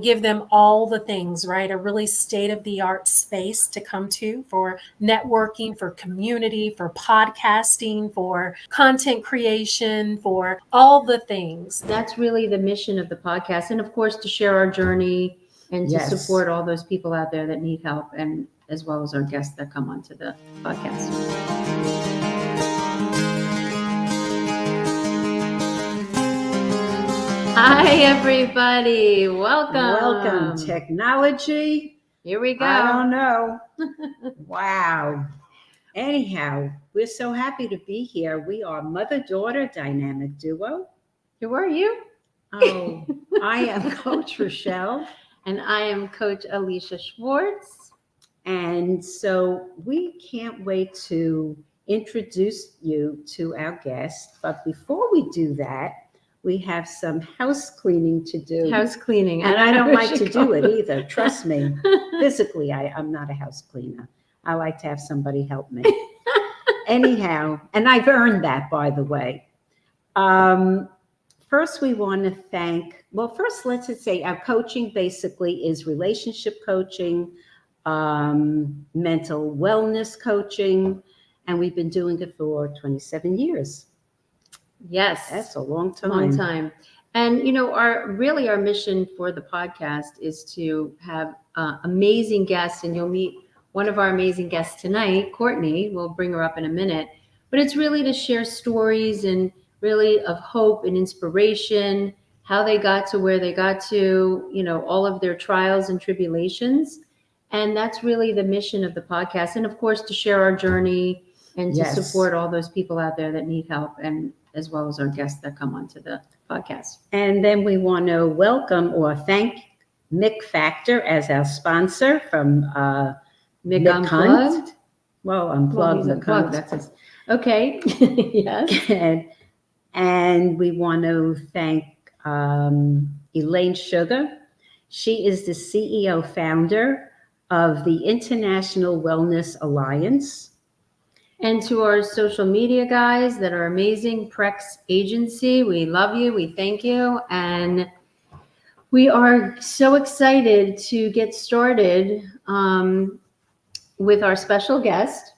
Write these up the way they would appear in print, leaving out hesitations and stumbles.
give them all the things, right? A really state-of-the-art space to come to for networking, for community, for podcasting, for content creation, for all the things. That's really the mission of the podcast. And of course, to share our journey and to support all those people out there that need help, and as well as our guests that come onto the podcast. Hi, everybody. Welcome. Technology. Here we go. I don't know. Wow. Anyhow, we're so happy to be here. We are mother-daughter dynamic duo. Who are you? Oh, I am Coach Rochelle. And I am Coach Alisha Schwartz. And so we can't wait to introduce you to our guest. But before we do that, we have some house cleaning to do. House cleaning. And I don't like to do it either. Trust me. Physically, I'm not a house cleaner. I like to have somebody help me. Anyhow, and I've earned that, by the way. First, we want to thank, first, let's just say our coaching basically is relationship coaching, mental wellness coaching, and we've been doing it for 27 years. Yes. That's a long time. Long time. And, our mission for the podcast is to have amazing guests, and you'll meet one of our amazing guests tonight, Courtney. We'll bring her up in a minute. But it's really to share stories and really of hope and inspiration, how they got to where they got to, all of their trials and tribulations. And that's really the mission of the podcast. And of course, to share our journey and to support all those people out there that need help, and as well as our guests that come onto the podcast. And then we want to welcome or thank Mick Factor as our sponsor from Mick Unplugged. Well, Unplugged. That's it. Okay. Yes. And we want to thank Elaine Sugar. She is the CEO founder of the International Wellness Alliance. And to our social media guys that are amazing, Prex Agency, we love you, we thank you, and we are so excited to get started with our special guest.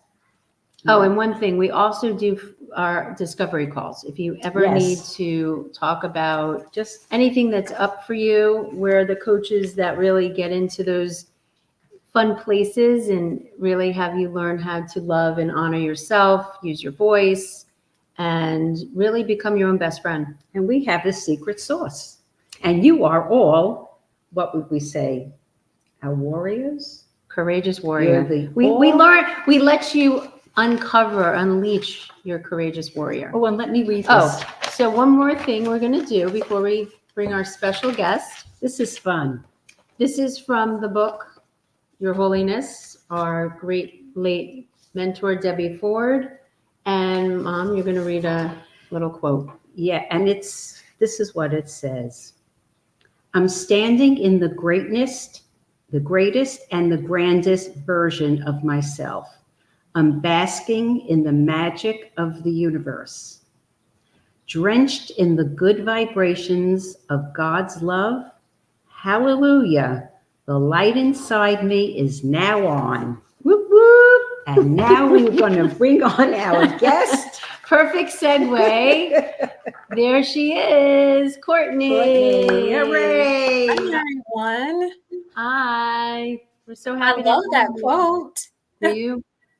Oh, and one thing, we also do our discovery calls. If you ever need to talk about just anything that's up for you, we're the coaches that really get into those fun places and really have you learn how to love and honor yourself, use your voice, and really become your own best friend. And we have the secret sauce. And you are all, what would we say, our warriors? Courageous warrior. We let you unleash your courageous warrior. Oh, and let me read this. Oh, so one more thing we're going to do before we bring our special guest. This is fun. This is from the book, Your Holiness, our great late mentor, Debbie Ford. And Mom, you're going to read a little quote. Yeah, and this is what it says. I'm standing in the greatest and the grandest version of myself. I'm basking in the magic of the universe. Drenched in the good vibrations of God's love. Hallelujah. The light inside me is now on. Whoop, whoop. And now we're going to bring on our guest. Perfect segue. There she is, Courtney. Hooray. Hi, everyone. Hi. We're so happy. I love that quote.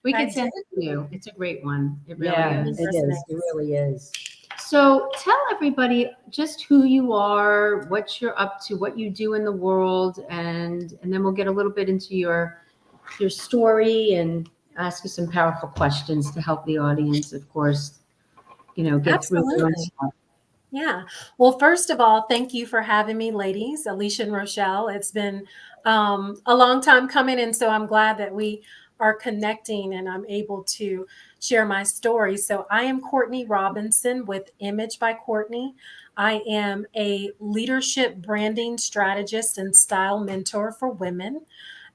We can send it to you. It's a great one. It really is. It is. It really is. So tell everybody just who you are, what you're up to, what you do in the world, and then we'll get a little bit into your story and ask you some powerful questions to help the audience, of course, get through their own stuff. Yeah. Well, first of all, thank you for having me, ladies, Alisha and Rochelle. It's been a long time coming, and so I'm glad that we are connecting and I'm able to share my story. So I am Courtney Robinson with Image by Courtney. I am a leadership branding strategist and style mentor for women.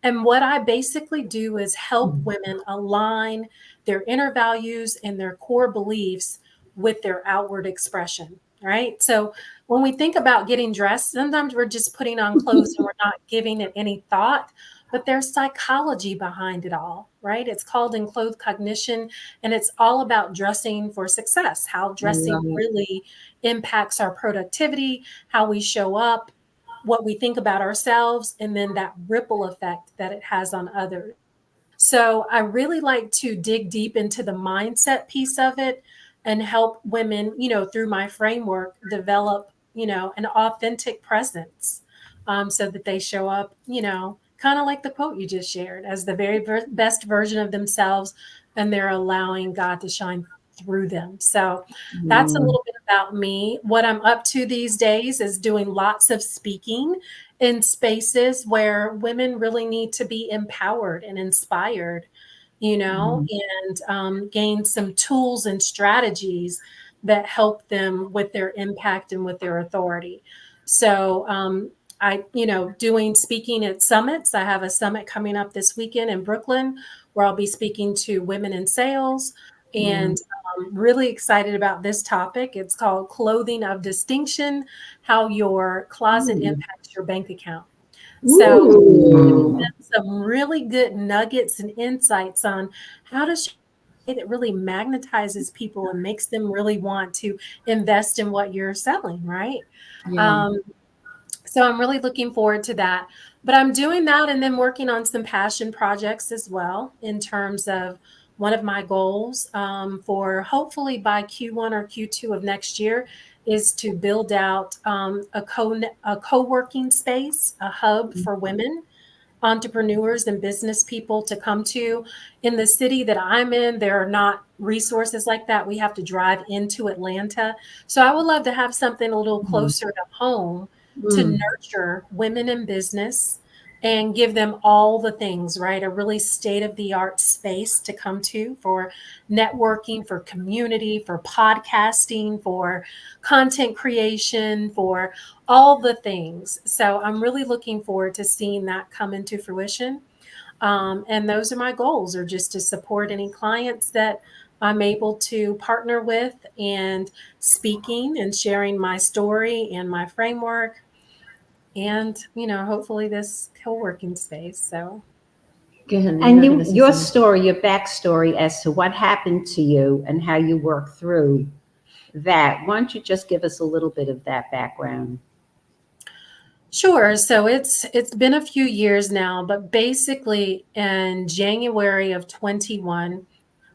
And what I basically do is help women align their inner values and their core beliefs with their outward expression. right? So when we think about getting dressed, sometimes we're just putting on clothes and we're not giving it any thought, but there's psychology behind it all, right? It's called enclothed cognition, and it's all about dressing for success, how I dressing love it. really impacts our productivity, how we show up, what we think about ourselves, and then that ripple effect that it has on others. So I really like to dig deep into the mindset piece of it and help women, through my framework, develop, an authentic presence, so that they show up, kind of like the quote you just shared, as the very best version of themselves, and they're allowing God to shine through them. So that's a Mm, little bit about me. What I'm up to these days is doing lots of speaking in spaces where women really need to be empowered and inspired, mm, and gain some tools and strategies that help them with their impact and with their authority. So, doing speaking at summits. I have a summit coming up this weekend in Brooklyn where I'll be speaking to women in sales, mm. and really excited about this topic. It's called Clothing of Distinction: How Your Closet Ooh. Impacts Your Bank Account. So, giving Ooh. them some really good nuggets and insights on how to that really magnetizes people and makes them really want to invest in what you're selling, right? Yeah. Um, so I'm really looking forward to that. But I'm doing that and then working on some passion projects as well, in terms of one of my goals, for hopefully by Q1 or Q2 of next year, is to build out a co-working space, a hub for women entrepreneurs and business people to come to. In the city that I'm in, there are not resources like that. We have to drive into Atlanta. So I would love to have something a little Mm, closer to home to mm. nurture women in business and give them all the things, right? A really state of the art space to come to for networking, for community, for podcasting, for content creation, for all the things. So I'm really looking forward to seeing that come into fruition. And those are my goals, are just to support any clients that I'm able to partner with, and speaking and sharing my story and my framework, and, hopefully this co-working space. So Go ahead. You're And not going to say your something. story, your backstory as to what happened to you and how you worked through that. Why don't you just give us a little bit of that background? sure. So it's been a few years now, but basically in January of 21,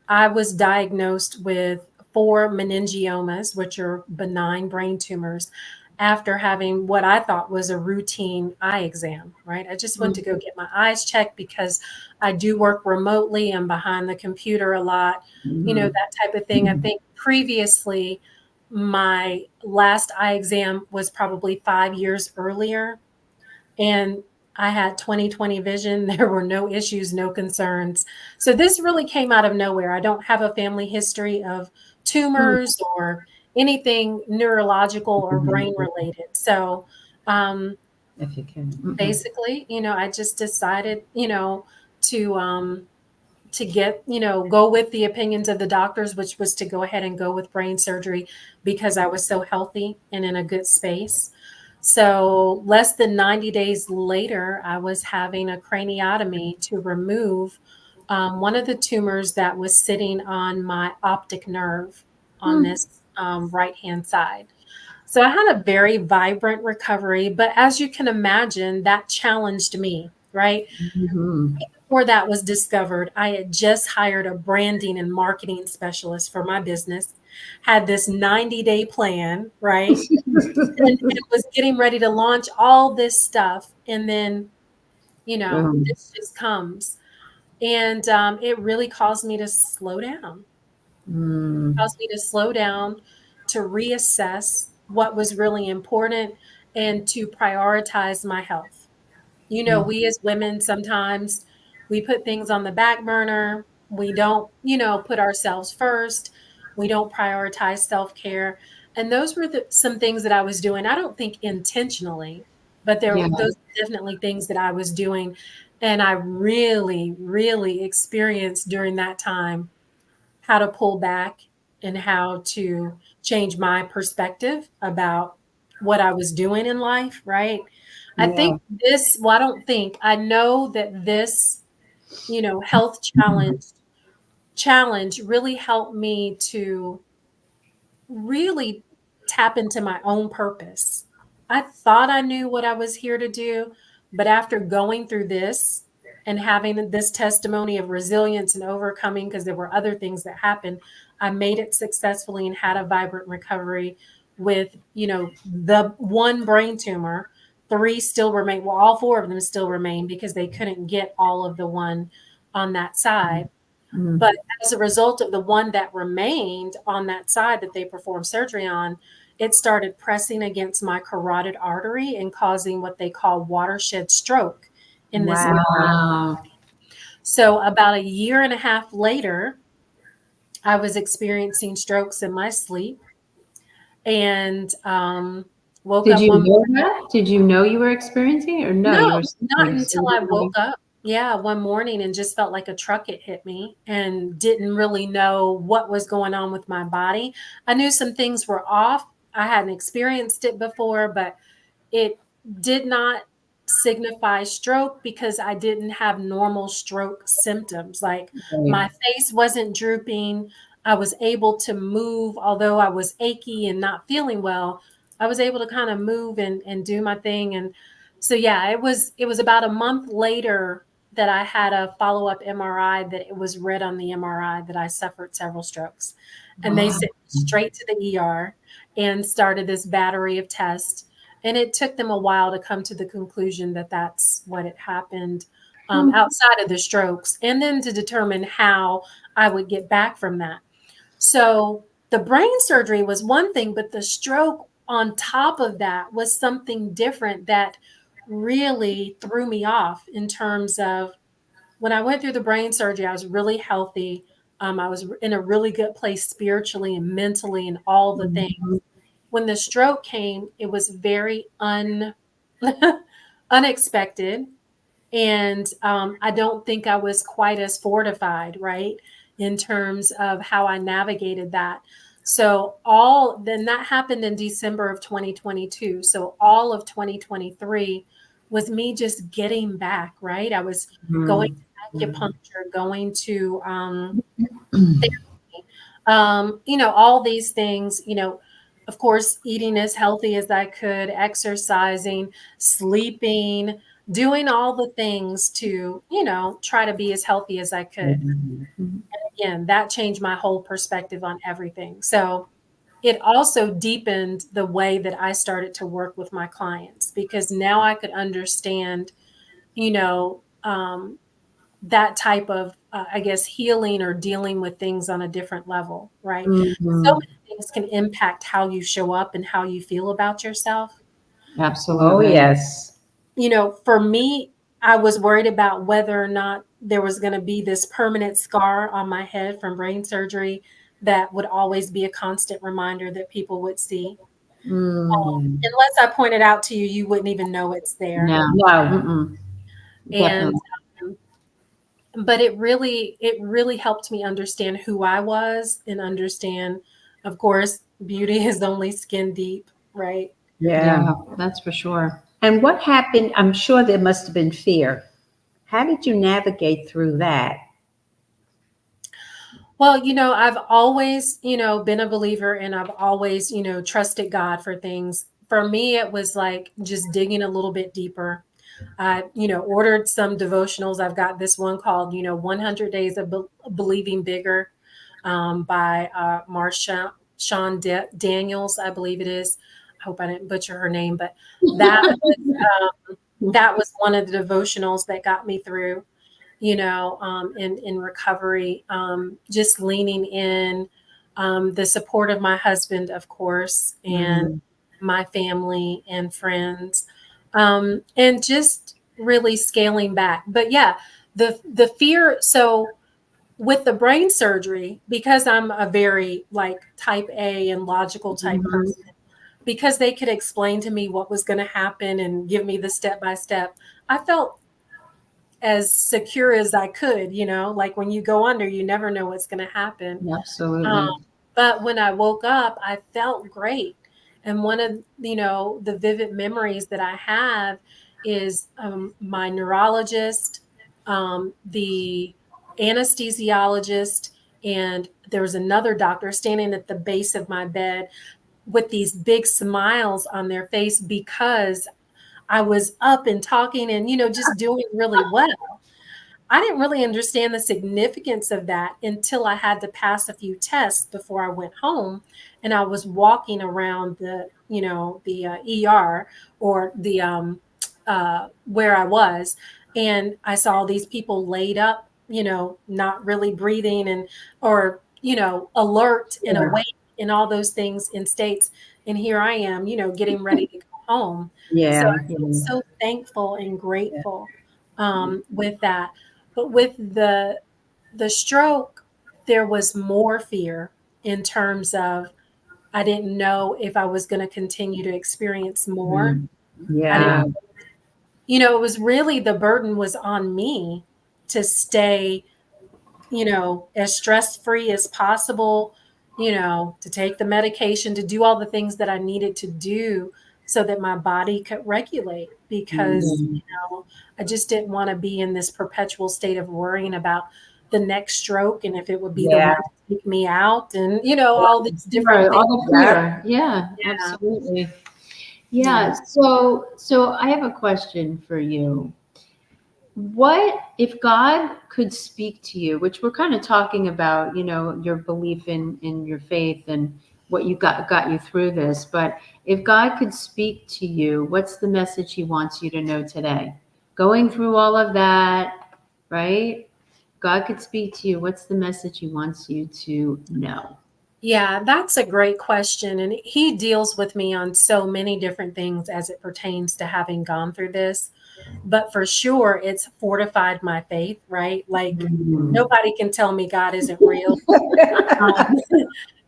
I was diagnosed with four meningiomas, which are benign brain tumors, after having what I thought was a routine eye exam, right? I just went to Mm, go get my eyes checked because I do work remotely. I'm behind the computer a lot, mhm. that type of thing. I think previously my last eye exam was probably 5 years earlier, and I had 20/20 vision. There were no issues, no concerns. So this really came out of nowhere. I don't have a family history of Mm. tumors or anything neurological or brain related. So If you can. Mhm. basically, I just decided, to get, go with the opinions of the doctors, which was to go ahead and go with brain surgery because I was so healthy and in a good space. So, less than 90 days later, I was having a craniotomy to remove one of the tumors that was sitting on my optic nerve on Mm. this right hand side. So, I had a very vibrant recovery, but as you can imagine, that challenged me, right? Mhm. Before that was discovered, I had just hired a branding and marketing specialist for my business, had this 90-day plan, right? And was getting ready to launch all this stuff. And then, Um, this just comes. And it really caused me to slow down, mm, to reassess what was really important, and to prioritize my health. mm. We as women sometimes we put things on the back burner. We don't, put ourselves first. We don't prioritize self-care. And those were some things that I was doing. I don't think intentionally, but Yeah. those were definitely things that I was doing. And I really, really experienced during that time how to pull back and how to change my perspective about what I was doing in life, right? I Yeah. think this, well, I don't think, I know that this, health challenge really helped me to really tap into my own purpose. I thought I knew what I was here to do, but after going through this and having this testimony of resilience and overcoming, because there were other things that happened, I made it successfully and had a vibrant recovery with, the one brain tumor. Three still remain. Well, all four of them still remain because they couldn't get all of the one on that side. Mm. But as a result of the one that remained on that side that they performed surgery on, it started pressing against my carotid artery and causing what they call watershed stroke in this area. Wow. So about a year and a half later, I was experiencing strokes in my sleep and woke Did up you one know morning. that? Did you know you were experiencing it, or no? No, You were not sleeping. So until you I didn't know. woke up. Yeah, one morning and just felt like a truck had hit me and didn't really know what was going on with my body. I knew some things were off. I hadn't experienced it before, but it did not signify stroke because I didn't have normal stroke symptoms. Like Right. my face wasn't drooping. I was able to move, although I was achy and not feeling well. I was able to kind of move and do my thing. And so yeah, it was about a month later that I had a follow-up MRI that it was read on the MRI that I suffered several strokes. And they Wow. sent me straight to the ER and started this battery of tests, and it took them a while to come to the conclusion that that's what had happened Hmm. outside of the strokes, and then to determine how I would get back from that. So the brain surgery was one thing, but the stroke on top of that was something different that really threw me off in terms of when I went through the brain surgery, I was really healthy. I was in a really good place spiritually and mentally and all the things. Mhm. When the stroke came, it was very unexpected. And I don't think I was quite as fortified, right, in terms of how I navigated that. So then that happened in December of 2022. So all of 2023 was me just getting back, right? I was going Mhm. to acupuncture, going to all these things, of course, eating as healthy as I could, exercising, sleeping, doing all the things to, try to be as healthy as I could. Mhm. Again, that changed my whole perspective on everything. So it also deepened the way that I started to work with my clients because now I could understand, you know, um, that type of, I guess, healing or dealing with things on a different level, right? So Mhm. many things can impact how you show up and how you feel about yourself. Oh, Absolutely. yes. For me, I was worried about whether or not there was going to be this permanent scar on my head from brain surgery that would always be a constant reminder that people would see. Mm. Unless I pointed out to you, you wouldn't even know it's there. No. No. Mm-mm. And Definitely. but it really helped me understand who I was and understand, of course, beauty is only skin deep, right? Yeah. Yeah, that's for sure. And what happened? I'm sure there must have been fear. How did you navigate through that? Well, I've always, been a believer and I've always, trusted God for things. For me, it was like just digging a little bit deeper. I, ordered some devotionals. I've got this one called, 100 Days of Believing Bigger by Marsha Sean Daniels, I believe it is. I hope I didn't butcher her name, but that was one of the devotionals that got me through, in recovery. Just leaning in, the support of my husband, of course, and Mm. my family and friends, and just really scaling back. But yeah, the fear. So with the brain surgery, because I'm a very like type A and logical type Mhm. person, because they could explain to me what was going to happen and give me the step by step, I felt as secure as I could, like when you go under, you never know what's going to happen. Um, Absolutely. But when I woke up, I felt great. And one of, the vivid memories that I have is my neurologist, the anesthesiologist, and there was another doctor standing at the base of my bed with these big smiles on their face because I was up and talking and, just doing really well. I didn't really understand the significance of that until I had to pass a few tests before I went home. And I was walking around the ER, or the where I was, and I saw these people laid up, not really breathing, and or alert and Sure. awake and all those things in states. And here I am, getting ready to go home. So Yeah. I feel so thankful and grateful with that. But with the stroke, there was more fear in terms of I didn't know if I was going to continue to experience more. Mm. I didn't, Yeah. it was really, the burden was on me to stay, as stress free as possible, to take the medication, to do all the things that I needed to do so that my body could regulate, because, Mm. I just didn't want to be in this perpetual state of worrying about the next stroke and if it would be the Yeah. one to take me out, and, all these different Right, things. all the Yeah. fear. Yeah, Yeah. absolutely. Yeah. Yeah. So I have a question for you. What if God could speak to you, which we're kind of talking about, your belief in your faith and what you got you through this, but if God could speak to you, what's the message he wants you to know today? Going through all of that, right? God could speak to you, what's the message he wants you to know? Yeah, that's a great question. And he deals with me on so many different things as it pertains to having gone through this. But for sure, it's fortified my faith, right? Like, Mm. nobody can tell me God isn't real, um,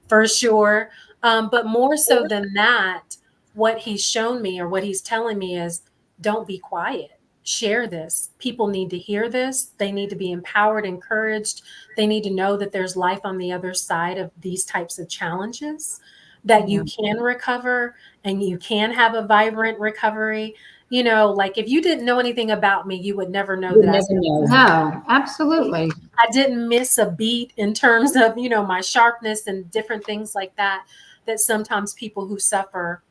for sure. But more so than that, what he's shown me, or what he's telling me, is don't be quiet. Share this. People need to hear this. They need to be empowered, encouraged. They need to know that there's life on the other side of these types of challenges, that Yeah. you can recover and you can have a vibrant recovery. Like, if you didn't know anything about me, you would never know You that never know. No, absolutely. I didn't miss a beat in terms of, my sharpness and different things like that, that sometimes people who suffer,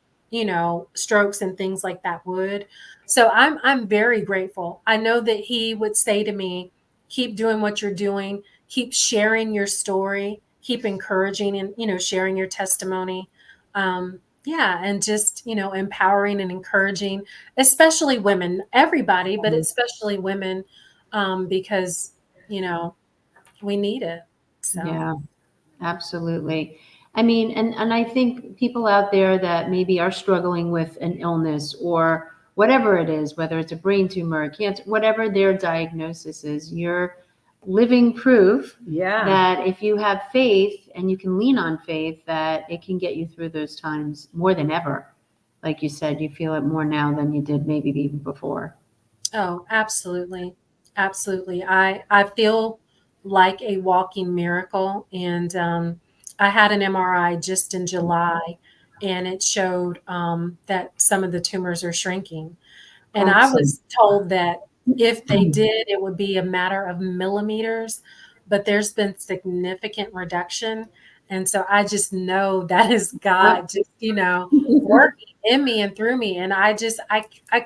strokes and things like that would. So I'm very grateful. I know that he would say to me, keep doing what you're doing, keep sharing your story, keep encouraging and, sharing your testimony. Yeah, and just, empowering and encouraging, especially women, everybody, but especially women, because, you know, we need it. So, Yeah. Absolutely. I mean, and I think people out there that maybe are struggling with an illness or whatever it is, whether it's a brain tumor, cancer, whatever their diagnosis is, you're living proof Yeah. that if you have faith and you can lean on faith, that it can get you through those times more than ever. Like you said, you feel it more now than you did maybe even before. oh, absolutely. Absolutely. I feel like a walking miracle. And I had an MRI just in July, and it showed that some of the tumors are shrinking. And I Awesome. was told that if they did, it would be a matter of millimeters, but there's been significant reduction. And so I just know that is Yep. God just, working in me and through me. And I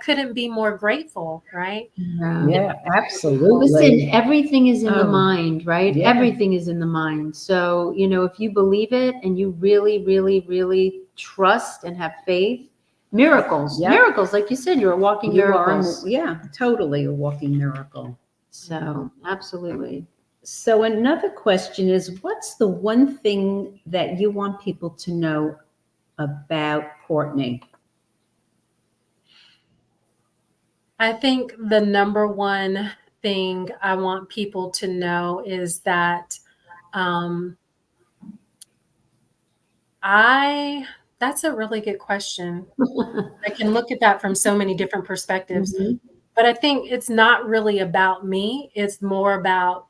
couldn't be more grateful, right? Yeah. Yeah, Listen, absolutely. everything is in the Oh, mind, right? yeah. Everything is in the mind. So, if you believe it and you really, really, really trust and have faith, miracles, Yep. miracles, like you said, you're a walking You are, miracles. yeah, totally a walking miracle. So, absolutely. So another question is, what's the one thing that you want people to know about Courtney? I think the number one thing I want people to know is that um, I, that's a really good question. I can look at that from so many different perspectives, Mhm. but I think it's not really about me. It's more about,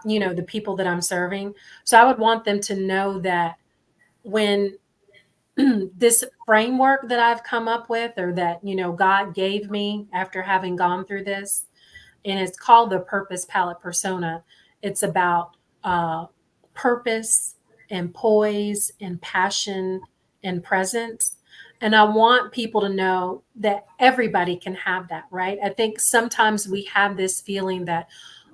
the people that I'm serving. So I would want them to know that when this framework that I've come up with, or that, God gave me after having gone through this, and it's called the Purpose Paula Persona. It's about purpose and poise and passion and presence. And I want people to know that everybody can have that, right? I think sometimes we have this feeling that,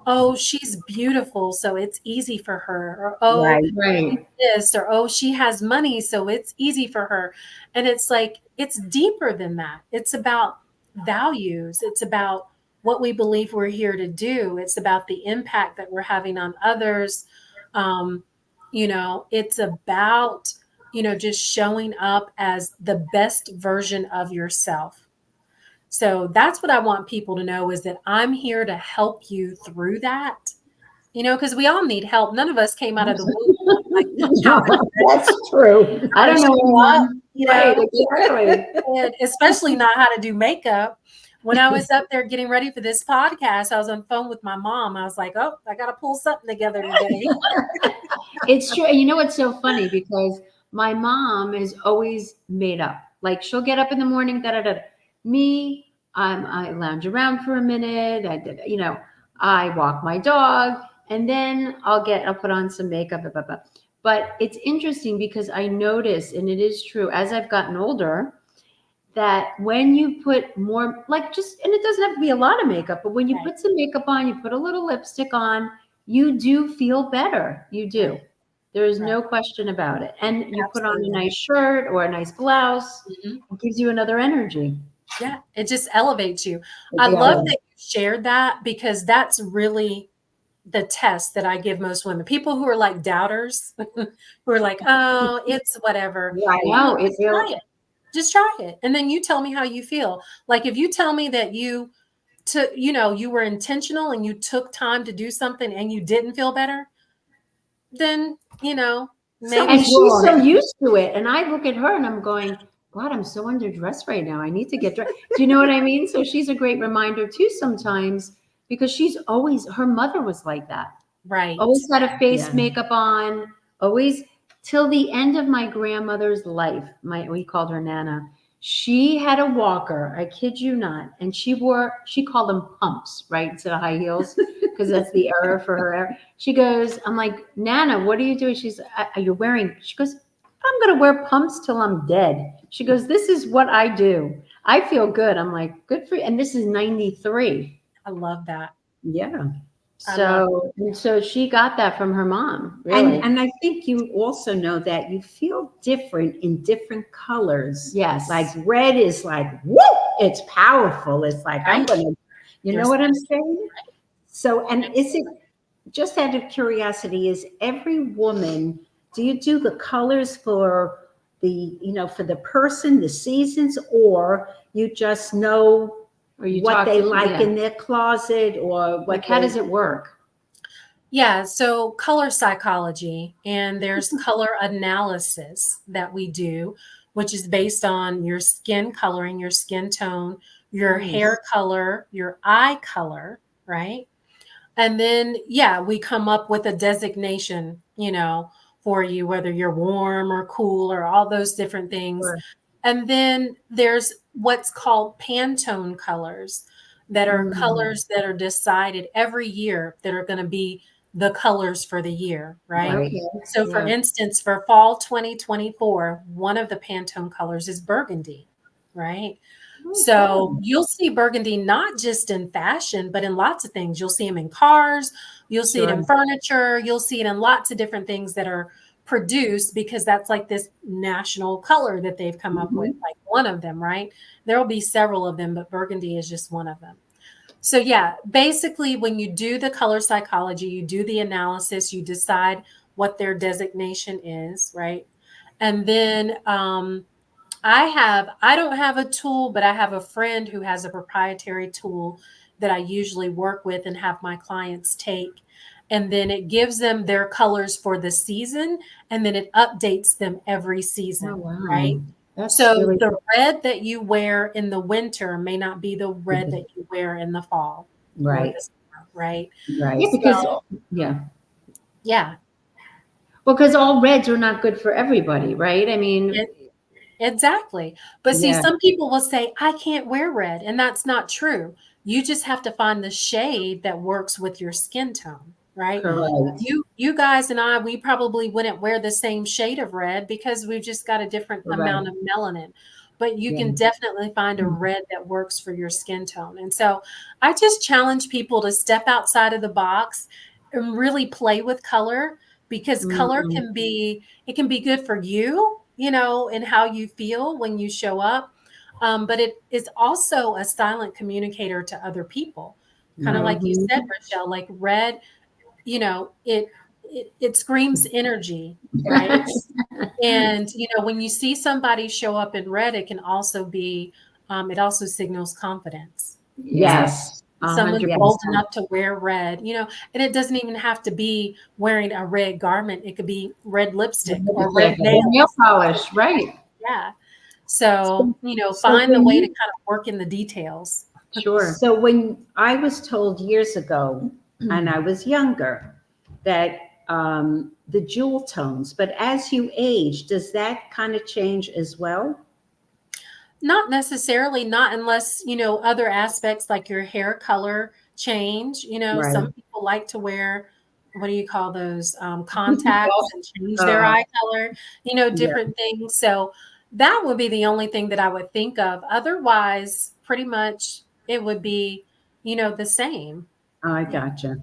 oh, she's beautiful, so it's easy for her, or oh, Right. she's Right. this, or oh, she has money, so it's easy for her. And it's like, it's deeper than that. It's about values, it's about what we believe we're here to do, it's about the impact that we're having on others. Um, it's about, just showing up as the best version of yourself. So that's what I want people to know, is that I'm here to help you through that, because we all need help. None of us came out of the womb like, That's true. I how to don't know show up, anyone. Right, exactly. and especially not how to do makeup. When I was up there getting ready for this podcast, I was on the phone with my mom. I was like, oh, I got to pull something together today. It's true. And you know what's so funny? Because my mom is always made up. Like she'll get up in the morning, da da da. Me, I lounge around for a minute. I walk my dog, and then I'll put on some makeup. Blah, blah, blah. But it's interesting because I notice, and it is true, as I've gotten older, that when you put more, like just, and it doesn't have to be a lot of makeup, but when you Right. put some makeup on, you put a little lipstick on, you do feel better. You do. Right. There is Right. no question about it. And you put on a Absolutely. nice shirt or a nice blouse, Mhm. it gives you another energy. Yeah. It just elevates you. I It love does. that you shared that, because that's really the test that I give most women. People who are like doubters, who are like, oh, it's whatever. Right. I'm like, No, it just try really, it. Just try it. And then you tell me how you feel. Like if you tell me that you were intentional and you took time to do something and you didn't feel better, then, and Something's maybe, she's so wrong. used to it. And I look at her and I'm going, God, I'm so underdressed right now. I need to get dressed. Do you know what I mean? So she's a great reminder too sometimes because she's always, her mother was like that. right. Always had a face Yeah. makeup on, always till the end of my grandmother's life. We called her Nana. She had a walker, I kid you not, and she called them pumps, right, instead of high heels, because that's the era for her era. She goes, I'm like, Nana, what are you doing? Are you wearing? She goes, I'm gonna wear pumps till I'm dead. She goes, this is what I do. I feel good. I'm like, good for you. And this is 93. I love that. Yeah. I love So she got that from her mom, And really. and I think you also know that you feel different in different colors. Yes. Like red is like, woo, it's powerful. It's like I'm right. gonna, you You're know what I'm right. saying? So, and is it just out of curiosity, is every woman, do you do the colors for for the person, the seasons, or you just know Or you what talk they to, like yeah. in their closet or Like, what how they, does it work? Yeah, so color psychology, and there's color analysis that we do, which is based on your skin coloring, your skin tone, your Nice. hair color, your eye color, right? And then, yeah, we come up with a designation, for you, whether you're warm or cool or all those different things. Sure. And then there's what's called Pantone colors, that are Mm, colors that are decided every year that are going to be the colors for the year, right? right? okay. So, for Yeah. instance, for fall 2024, one of the Pantone colors is burgundy, right? So Okay. you'll see burgundy not just in fashion, but in lots of things. You'll see them in cars, you'll see it Sure. in furniture, you'll see it in lots of different things that are produced, because that's like this national color that they've come up with, Mhm. like one of them, right? There will be several of them, but burgundy is just one of them. So, yeah, basically, when you do the color psychology, you do the analysis, you decide what their designation is, right? And then I don't have a tool, but I have a friend who has a proprietary tool that I usually work with and have my clients take. And then it gives them their colors for the season, and then it updates them every Oh, season, right? wow. That's So really the cool. red that you wear in the winter may not be the red that you wear in the fall or Right, the summer, right? Yeah, right. So, because, yeah. yeah, Well, because all reds are not good for everybody, right? I mean, It, exactly. But see, yeah, some people will say, I can't wear red. And that's not true. You just have to find the shade that works with your skin tone, right? correct. Right. You guys and I, we probably wouldn't wear the same shade of red because we've just got a different amount Correct. of melanin. But you Yeah. can definitely find a red that works for your skin tone. And so I just challenge people to step outside of the box and really play with color, because color Mm, can be, it can be good for you, you know, and how you feel when you show up. But it is also a silent communicator to other people. Kind of Right. like you mhm. said, Rochelle, like red, you know, it screams energy, right? Yes. And you know, when you see somebody show up in red, it can also be, it also signals confidence. So Yes, a someone's hundred Yes. bold percent. enough to wear red, you know, and it doesn't even have to be wearing a red garment. It could be red lipstick or red Lipstick, nail nails. polish, right? Yeah. So, So, you know, so find the when way to you kind of work in the details. Sure. So when I was told years ago, and I was younger, that the jewel tones, but as you age, does that kind of change as well? Not necessarily, not unless, you know, other aspects like your hair color change. You know, Right. some people like to wear, what do you call those, contacts and change their Uh, eye color, you know, yeah, different things. So that would be the only thing that I would think of. Otherwise, pretty much it would be, you know, the same. I Yeah. gotcha.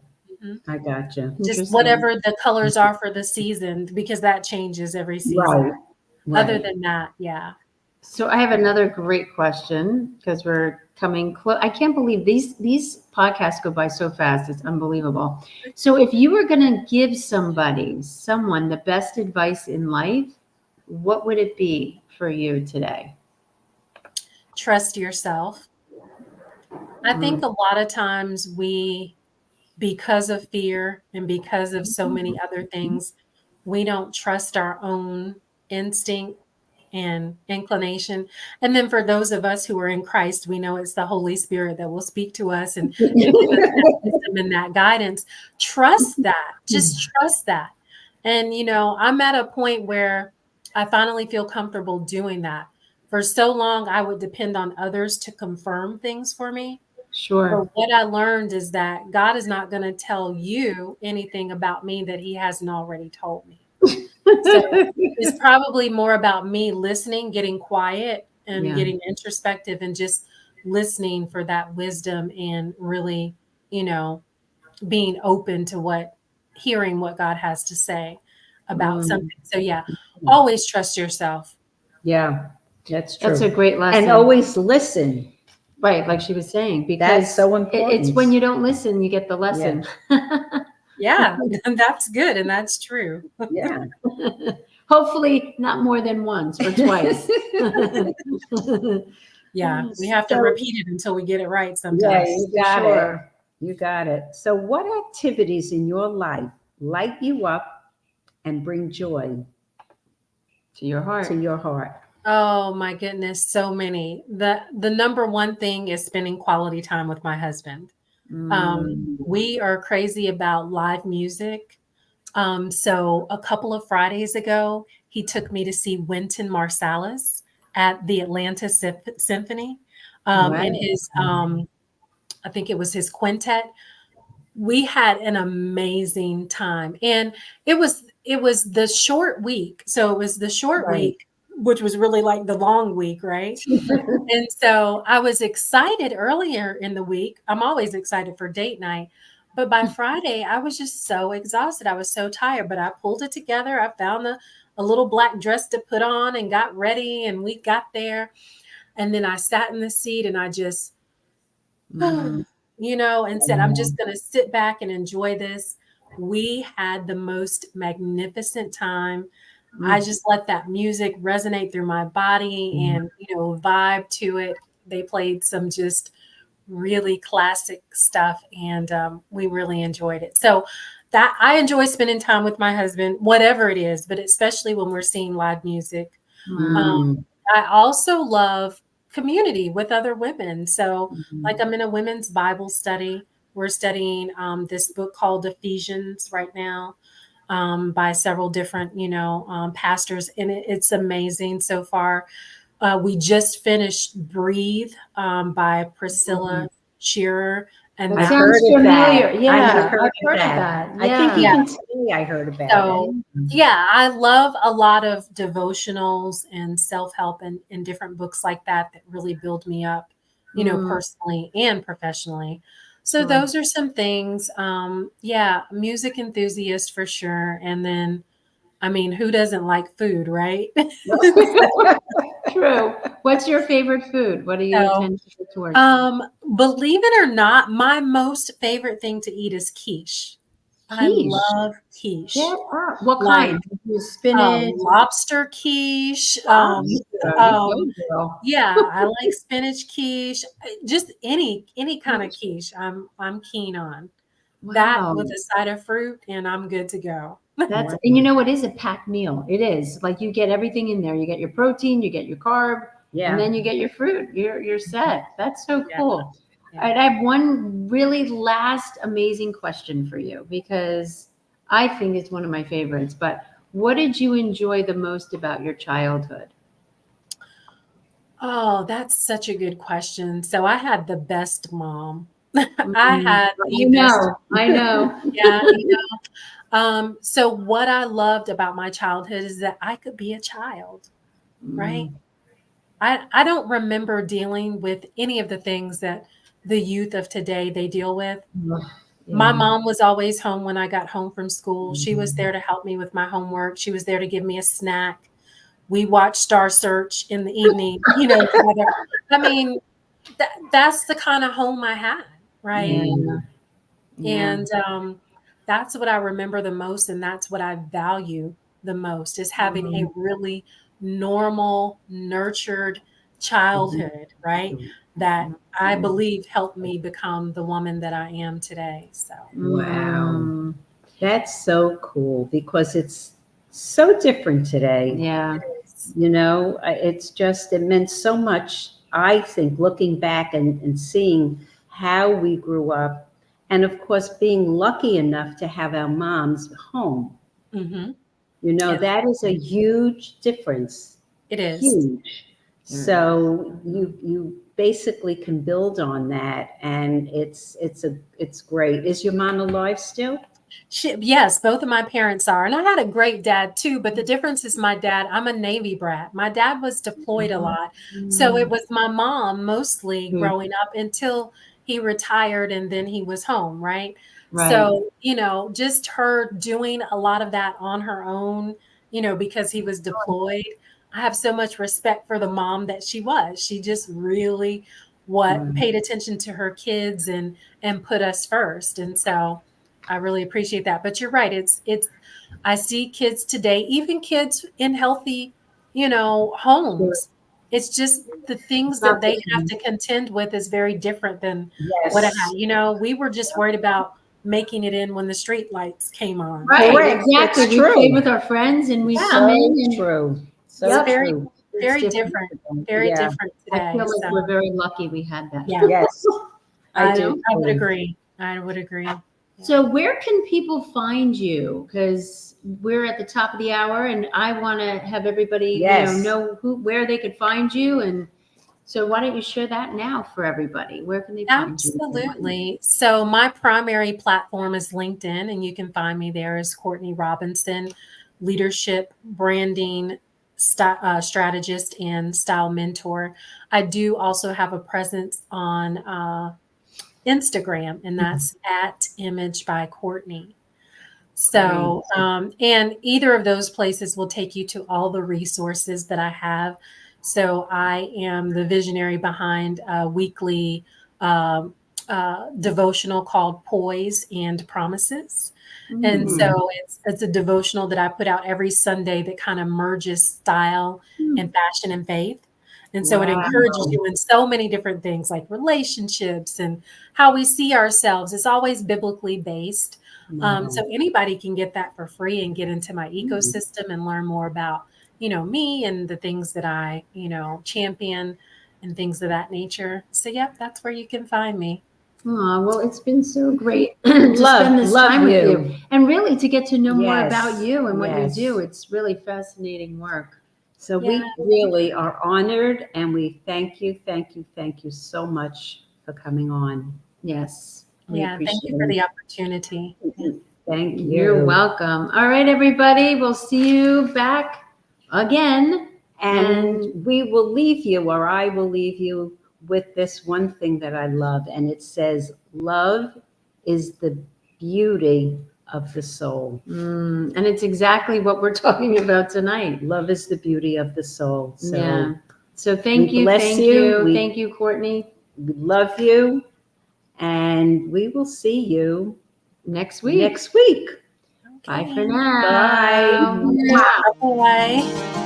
Mhm. I gotcha. Just Interesting. whatever the colors are for the season, because that changes every season. Right, Other right. than that, yeah. So I have another great question because we're coming close. I can't believe these podcasts go by so fast. It's unbelievable. So if you were going to give someone the best advice in life, what would it be for you today? Trust yourself. I think Mm, a lot of times we, because of fear and because of so many other things, we don't trust our own instinct and inclination. And then for those of us who are in Christ, we know it's the Holy Spirit that will speak to us and give us that wisdom and that guidance. Trust that. Just trust that. And, you know, I'm at a point where I finally feel comfortable doing that. For so long, I would depend on others to confirm things for me. sure. But what I learned is that God is not going to tell you anything about me that he hasn't already told me. So it's probably more about me listening, getting quiet and Yeah. getting introspective and just listening for that wisdom and really, you know, being open to hearing what God has to say about Mm, something. So yeah, always trust yourself. Yeah, that's that's true. a great And lesson. always listen. Right, like she was saying, That's because so it's important. when you don't listen, you get the Yeah, lesson. Yeah, that's good. And that's true. yeah. Hopefully, not more than once or twice. Yeah, we have to So, repeat it until we get it right yeah, sometimes. you got it. Sure. You got it. So, what activities in your life light you up and bring joy To your to heart. your heart? Oh my goodness, so many. The number one thing is spending quality time with my husband. Mm, We are crazy about live music. So a couple of Fridays ago, he took me to see Wynton Marsalis at the Atlanta Symphony, in Wow. his, I think it was his quintet. We had an amazing time, and it was the short week. So it was the short Right. week, which was really like the long week, right? And so I was excited earlier in the week. I'm always excited for date night. But by Friday, I was just so exhausted. I was so tired, but I pulled it together. I found a little black dress to put on and got ready. And we got there. And then I sat in the seat and I just, mm, you know, and said, I'm just going to sit back and enjoy this. We had the most magnificent time. I mm. just let that music resonate through my body and, you know, vibe to it. They played some just really classic stuff and we really enjoyed it. So that I enjoy spending time with my husband, whatever it is, but especially when we're seeing live music. Um, Wow. Mm, I also love community with other women. So, like, Mm, I'm in a women's Bible study. We're studying this book called Ephesians right now. by several different, pastors, and it's amazing so far. We just finished Breathe by Priscilla Shearer, and That I that sounds heard of that. familiar. I Yeah, have heard I've of heard of that. that. I think Yeah. yeah. even today I heard about it. So, yeah, I love a lot of devotionals and self-help and different books like that that really build me up, Mm, personally and professionally. So sure. those are some things. Yeah, music enthusiast for sure. And then, I mean, who doesn't like food, right? True. What's your favorite food? What do you So, tend to go towards? believe it or not, my most favorite thing to eat is quiche. I Quiche. love Get quiche. up. What Like kind? Spinach. lobster quiche. Lobster. You Um, go, girl. yeah, I like spinach quiche. Just any kind of quiche. I'm keen on that Wow. with a side of fruit, and I'm good to go. That's, Wow. and you know, it is a packed meal. It is like you get everything in there. You get your protein, you get your carb, and Yeah. then you get your fruit. You're set. That's so Yeah, cool. All yeah. right, I have one really last amazing question for you because I think it's one of my favorites. But what did you enjoy the most about your childhood? Oh, that's such a good question. So I had the best mom. I Mm, had I the best. know. I know. Yeah, so what I loved about my childhood is that I could be a child, right? Mm, I don't remember dealing with any of the things that the youth of today they deal with. My yeah. mom was always home when I got home from school. She was Mm. there to help me with my homework. She was there to give me a snack. We watched Star Search in the evening, together. I mean, that's the kind of home I had, right? Yeah. Yeah. And that's what I remember the most, and that's what I value the most is having a Mm, really normal, nurtured childhood, right? That I believe helped me become the woman that I am today. So, Wow. mm, That's so cool because it's so different today. yeah. It's just, it meant so much, I think, looking back and seeing how we grew up. And of course, being lucky enough to have our moms home. hmm it, That is a huge difference. it is. Huge. So you basically can build on that, and it's great. Is your mom alive still? Yes, both of my parents are. And I had a great dad too, but the difference is my dad, I'm a Navy brat. My dad was deployed a lot. So it Mm, was my mom mostly mm, growing up until he retired and then he was home, right? right. So, just her doing a lot of that on her own, because he was deployed. I have so much respect for the mom that she was. She just really what Mm. paid attention to her kids and put us first. And so I really appreciate that. But you're right. It's I see kids today, even kids in healthy, Sure. homes. It's just the It's things not that they the have same. to contend with is very different than what I had. Yes. We were just worried about making it in when the street lights came on. Right, Correct. exactly. It's We play true. with our friends and we It's Yeah. come in so and true. It's So yep, very, true. it's very different. different, Um, very Yeah. different I today. feel like we're So very lucky we had that. yeah, Yes. I I do I would too. agree. I would agree. Yeah. So where can people find you? Because we're at the top of the hour and I want to have everybody, Yes. know where they could find you. And so why don't you share that now for everybody? Where can they find you? Absolutely. So my primary platform is LinkedIn, and you can find me there as Courtney Robinson, leadership, branding, strategist, and style mentor. I do also have a presence on Instagram, and that's at Image by Courtney. Great. So, and either of those places will take you to all the resources that I have. So, I am the visionary behind a weekly um, devotional called Poise and Promises. And Mm. Mm. so it's a devotional that I put out every Sunday that kind of merges style and fashion and faith. And so it Wow. encourages you in so many different things like relationships and how we see ourselves. It's always biblically based. Wow. So anybody can get that for free and get into my Mm. ecosystem and learn more about, me and the things that I, champion and things of that nature. So, yep, that's where you can find me. Oh, well, it's been so great to spend this time with you, and really to get to know more about you and what you do. It's really fascinating work. So we really are honored, and we thank you so much for coming on. Yes. Yeah, thank you for the opportunity. Thank you. You're welcome. All right, everybody. We'll see you back again. And we will leave you, or I will leave you, with this one thing that I love. And it says, love is the beauty of the soul. And it's exactly what we're talking about tonight. Love is the beauty of the soul. So yeah. So thank you. bless Thank you. you. Thank you, Courtney. We love you. And we will see you Next week. next week. Bye Okay. for now. Bye. Bye.